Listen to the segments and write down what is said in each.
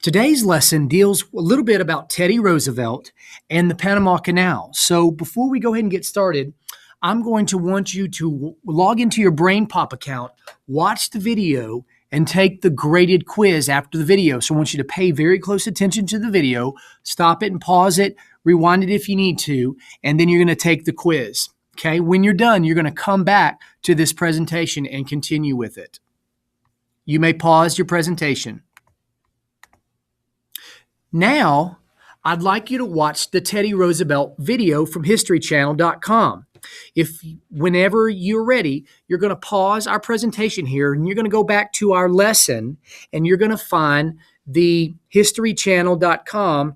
Today's lesson deals a little bit about Teddy Roosevelt and the Panama Canal. So before we go ahead and get started, I'm going to want you to log into your BrainPop account, watch the video, and take the graded quiz after the video. So I want you to pay very close attention to the video, stop it and pause it, rewind it if you need to, and then you're going to take the quiz. Okay, when you're done, you're going to come back to this presentation and continue with it. You may pause your presentation. Now, I'd like you to watch the Teddy Roosevelt video from historychannel.com. Whenever you're ready, you're going to pause our presentation here and you're going to go back to our lesson and you're going to find the historychannel.com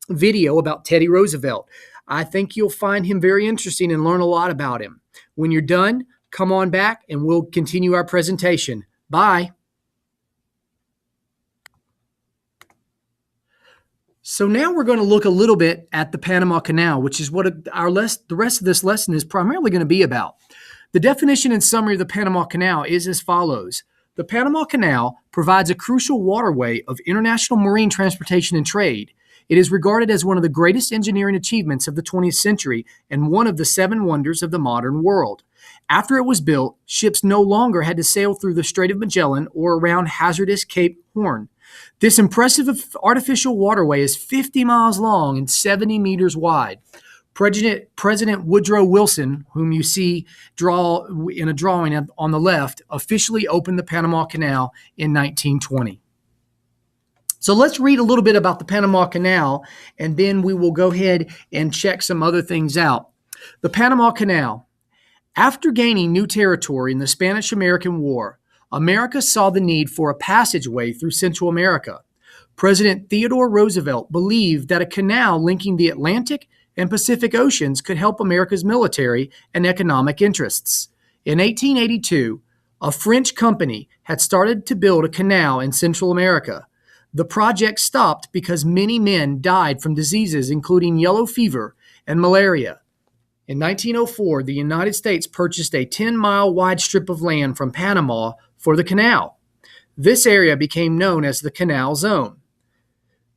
video about Teddy Roosevelt. I think you'll find him very interesting and learn a lot about him. When you're done, come on back and we'll continue our presentation. Bye. So now we're going to look a little bit at the Panama Canal, which is what the rest of this lesson is primarily going to be about. The definition and summary of the Panama Canal is as follows. The Panama Canal provides a crucial waterway of international marine transportation and trade. It is regarded as one of the greatest engineering achievements of the 20th century and one of the 7 wonders of the modern world. After it was built, ships no longer had to sail through the Strait of Magellan or around hazardous Cape Horn. This impressive artificial waterway is 50 miles long and 70 meters wide. President Woodrow Wilson, whom you see in a drawing on the left, officially opened the Panama Canal in 1920. So let's read a little bit about the Panama Canal, and then we will go ahead and check some other things out. The Panama Canal. After gaining new territory in the Spanish-American War, America saw the need for a passageway through Central America. President Theodore Roosevelt believed that a canal linking the Atlantic and Pacific Oceans could help America's military and economic interests. In 1882, a French company had started to build a canal in Central America. The project stopped because many men died from diseases including yellow fever and malaria. In 1904, the United States purchased a 10-mile wide strip of land from Panama for the canal. This area became known as the Canal Zone.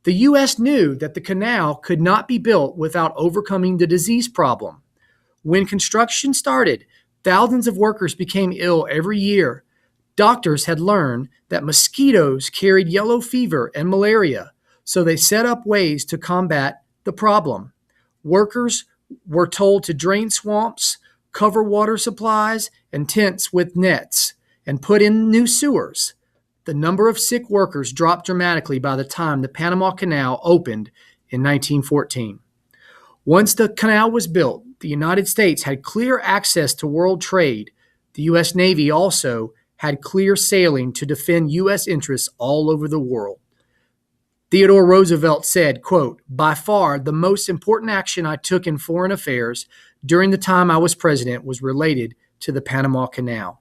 The U.S. knew that the canal could not be built without overcoming the disease problem. When construction started, thousands of workers became ill every year. Doctors had learned that mosquitoes carried yellow fever and malaria, so they set up ways to combat the problem. Workers were told to drain swamps, cover water supplies and tents with nets, and put in new sewers. The number of sick workers dropped dramatically by the time the Panama Canal opened in 1914. Once the canal was built, the United States had clear access to world trade. The U.S. Navy also had clear sailing to defend U.S. interests all over the world. Theodore Roosevelt said, quote, "By far the most important action I took in foreign affairs during the time I was president was related to the Panama Canal."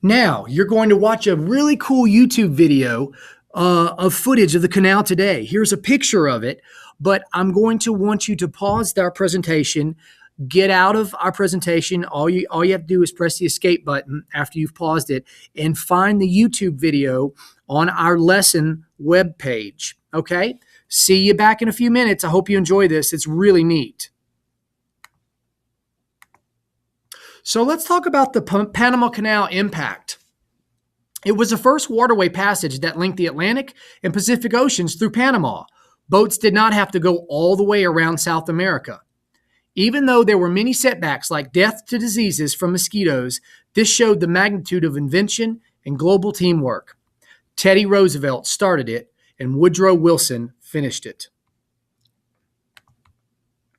Now, you're going to watch a really cool YouTube video of footage of the canal today. Here's a picture of it, but I'm going to want you to pause our presentation, get out of our presentation. All you have to do is press the escape button after you've paused it and find the YouTube video on our lesson webpage. Okay? See you back in a few minutes. I hope you enjoy this. It's really neat. So let's talk about the Panama Canal impact. It was the first waterway passage that linked the Atlantic and Pacific Oceans through Panama. Boats did not have to go all the way around South America. Even though there were many setbacks like death to diseases from mosquitoes, this showed the magnitude of invention and global teamwork. Teddy Roosevelt started it, and Woodrow Wilson finished it.